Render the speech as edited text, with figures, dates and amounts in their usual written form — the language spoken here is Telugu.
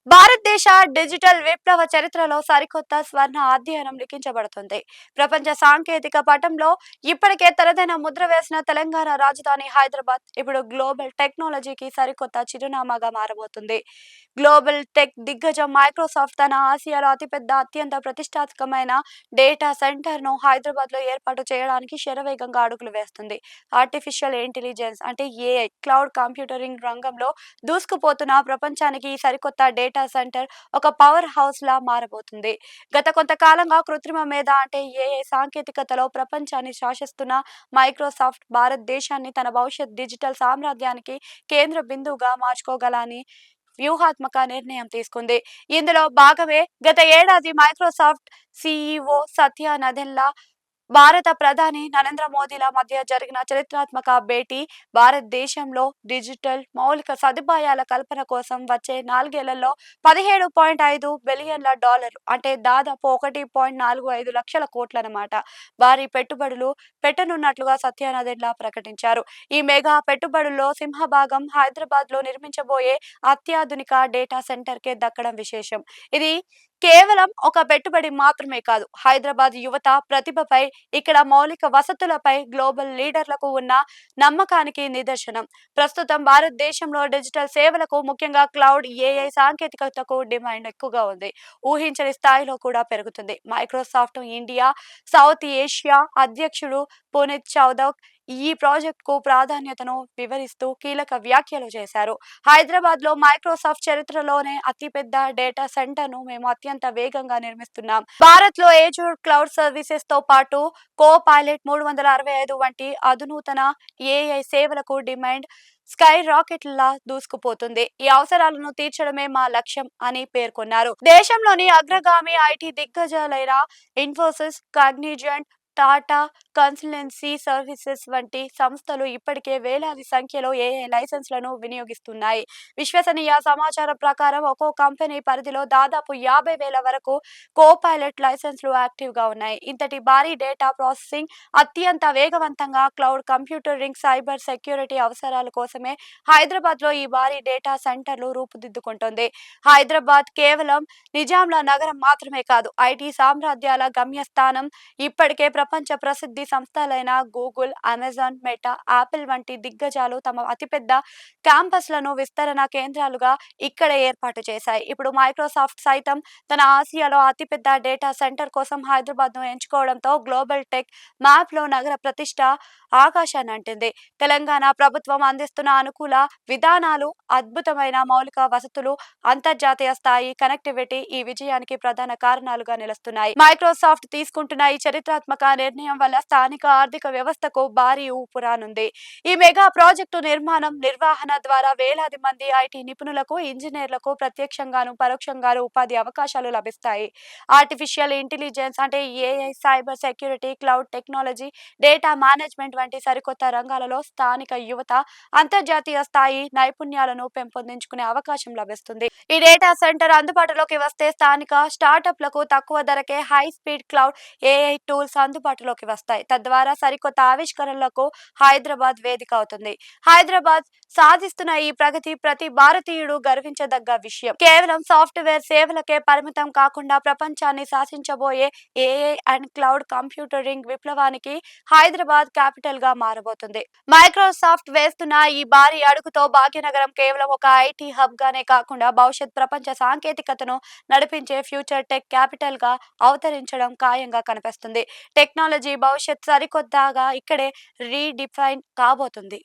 భారతదేశ డిజిటల్ విప్లవ చరిత్రలో సరికొత్త స్వర్ణ అధ్యయనం లిఖించబడుతుంది. ప్రపంచ సాంకేతిక పటంలో ఇప్పటికే తనదైన ముద్ర వేసిన తెలంగాణ రాజధాని హైదరాబాద్ ఇప్పుడు గ్లోబల్ టెక్నాలజీకి సరికొత్త చిరునామాగా మారబోతుంది. గ్లోబల్ టెక్ దిగ్గజం మైక్రోసాఫ్ట్ తన ఆసియాలో అతిపెద్ద అత్యంత ప్రతిష్టాత్మకమైన డేటా సెంటర్ ను హైదరాబాద్ లో ఏర్పాటు చేయడానికి శరవేగంగా అడుగులు వేస్తుంది. ఆర్టిఫిషియల్ ఇంటెలిజెన్స్ అంటే ఏఐ, క్లౌడ్ కంప్యూటరింగ్ రంగంలో దూసుకుపోతున్న ప్రపంచానికి ఈ సరికొత్త డేటా సెంటర్ ఒక పవర్ హౌస్ లా మారబోతుంది. గత కొంతకాలంగా కృత్రిమ మేధ అంటే ఏఐ సాంకేతికతలో ప్రపంచాన్ని శాసిస్తున్న మైక్రోసాఫ్ట్ భారతదేశాన్ని తన భవిష్యత్ డిజిటల్ సామ్రాజ్యానికి కేంద్ర బిందువుగా మార్చుకోగలని వ్యూహాత్మక నిర్ణయం తీసుకుంది. ఇందులో భాగమే గత ఏడాది మైక్రోసాఫ్ట్ సిఇఓ సత్య నదెల్లా భారత ప్రధాని నరేంద్ర మోదీల మధ్య జరిగిన చరిత్రాత్మక భేటీ. భారతదేశంలో డిజిటల్ మౌలిక సదుపాయాల కల్పన కోసం వచ్చే 4 ఏళ్లలో 17.5 బిలియన్ల డాలర్లు అంటే దాదాపు 1.45 లక్షల కోట్లన్నమాట భారీ పెట్టుబడులు పెట్టనున్నట్లుగా సత్యానందెన్లా ప్రకటించారు. ఈ మెగా పెట్టుబడుల్లో సింహభాగం హైదరాబాద్ లో నిర్మించబోయే అత్యాధునిక డేటా సెంటర్ కే దక్కడం విశేషం. ఇది కేవలం ఒక పెట్టుబడి మాత్రమే కాదు, హైదరాబాద్ యువత ప్రతిభపై, ఇక్కడ మౌలిక వసతులపై గ్లోబల్ లీడర్లకు ఉన్న నమ్మకానికి నిదర్శనం. ప్రస్తుతం భారతదేశంలో డిజిటల్ సేవలకు, ముఖ్యంగా క్లౌడ్, ఏఐ సాంకేతికతకు డిమాండ్ ఎక్కువగా ఉంది. ఊహించని స్థాయిలో కూడా పెరుగుతుంది. మైక్రోసాఫ్ట్ ఇండియా, సౌత్ ఏషియా అధ్యక్షుడు పునీత్ చౌధక్ ఈ ప్రాజెక్టుకు ప్రాధాన్యతను వివరిస్తూ కీలక వ్యాఖ్యలు చేశారు. హైదరాబాద్ లో మైక్రోసాఫ్ట్ చరిత్రలోనే అతిపెద్ద డేటా సెంటర్ ను మేము అత్యంత వేగంగా నిర్మిస్తున్నాం. భారత్ లో ఏజూర్ క్లౌడ్ సర్వీసెస్ తో పాటు కో పైలట్ 365 వంటి అధునూతన ఏఐ సేవలకు డిమాండ్ స్కై రాకెట్ లా దూసుకుపోతుంది. ఈ అవసరాలను తీర్చడమే మా లక్ష్యం అని పేర్కొన్నారు. దేశంలోని అగ్రగామి ఐటీ దిగ్గజాలైన Infosys, Cognizant, Tata Consultancy Services వంటి సంస్థలు ఇప్పటికే వేలాది సంఖ్యలో ఏఐ లైసెన్స్లను వినియోగిస్తున్నాయి. విశ్వసనీయ సమాచారం ప్రకారం ఒక్కో కంపెనీ పరిధిలో దాదాపు 50,000 వరకు కోపైలట్ లైసెన్స్లు యాక్టివ్ గా ఉన్నాయి. ఇంతటి భారీ డేటా ప్రాసెసింగ్ అత్యంత వేగవంతంగా క్లౌడ్ కంప్యూటరింగ్, సైబర్ సెక్యూరిటీ అవసరాల కోసమే హైదరాబాద్ లో ఈ భారీ డేటా సెంటర్లు రూపుదిద్దుకుంటోంది. హైదరాబాద్ కేవలం నిజాంల నగరం మాత్రమే కాదు, ఐటీ సామ్రాజ్యాల గమ్యస్థానం. ఇప్పటికే ప్రపంచ ప్రసిద్ధి సంస్థలైన గూగుల్, అమెజాన్, మెటా, యాపిల్ వంటి దిగ్గజాలు తమ అతిపెద్ద క్యాంపస్లను విస్తరణ కేంద్రాలుగా ఇక్కడే ఏర్పాటు చేశాయి. ఇప్పుడు మైక్రోసాఫ్ట్ సైతం తన ఆసియాలో అతిపెద్ద డేటా సెంటర్ కోసం హైదరాబాద్ ను ఎంచుకోవడంతో గ్లోబల్ టెక్ మ్యాప్ లో నగర ప్రతిష్ట ఆకాశాన్ని అంటింది. తెలంగాణ ప్రభుత్వం అందిస్తున్న అనుకూల విధానాలు, అద్భుతమైన మౌలిక వసతులు, అంతర్జాతీయ స్థాయి కనెక్టివిటీ ఈ విజయానికి ప్రధాన కారణాలుగా నిలుస్తున్నాయి. మైక్రోసాఫ్ట్ తీసుకుంటున్న ఈ చరిత్రాత్మక నిర్ణయం వల్ల స్థానిక ఆర్థిక వ్యవస్థకు భారీ ఊపురానుంది. ఈ మెగా ప్రాజెక్టు నిర్మాణం, నిర్వహణ ద్వారా వేలాది మంది ఐటీ నిపుణులకు, ఇంజనీర్లకు ప్రత్యక్షంగాను పరోక్షంగాను ఉపాధి అవకాశాలు లభిస్తాయి. ఆర్టిఫిషియల్ ఇంటెలిజెన్స్ అంటే AI, cyber security, cloud technology, data management వంటి సరికొత్త రంగాలలో స్థానిక యువత అంతర్జాతీయ స్థాయి నైపుణ్యాలను పెంపొందించుకునే అవకాశం లభిస్తుంది. ఈ డేటా సెంటర్ అందుబాటులోకి వస్తే స్థానిక స్టార్టప్లకు తక్కువ ధరకే high speed cloud AI tools అందుబాటులోకి వస్తాయి. తద్వారా సరికొత్త ఆవిష్కరణలకు హైదరాబాద్ వేదిక అవుతుంది. హైదరాబాద్ సాధిస్తున్న ఈ ప్రగతి ప్రతి భారతీయుడు గర్వించదగ్గ విషయం. కేవలం సాఫ్ట్వేర్ సేవలకే పరిమితం కాకుండా ప్రపంచాన్ని శాసించబోయే ఏఐ అండ్ క్లౌడ్ కంప్యూటరింగ్ విప్లవానికి హైదరాబాద్ క్యాపిటల్ గా మారబోతుంది. మైక్రోసాఫ్ట్ వేస్తున్న ఈ భారీ అడుగుతో భాగ్యనగరం కేవలం ఒక ఐటీ హబ్ గానే కాకుండా భవిష్యత్ ప్రపంచ సాంకేతికతను నడిపించే ఫ్యూచర్ టెక్ క్యాపిటల్ గా అవతరించడం ఖాయంగా కనిపిస్తుంది. టెక్నాలజీ భవిష్యత్ సరికొత్తగా ఇక్కడే రీడిఫైన్ కాబోతుంది.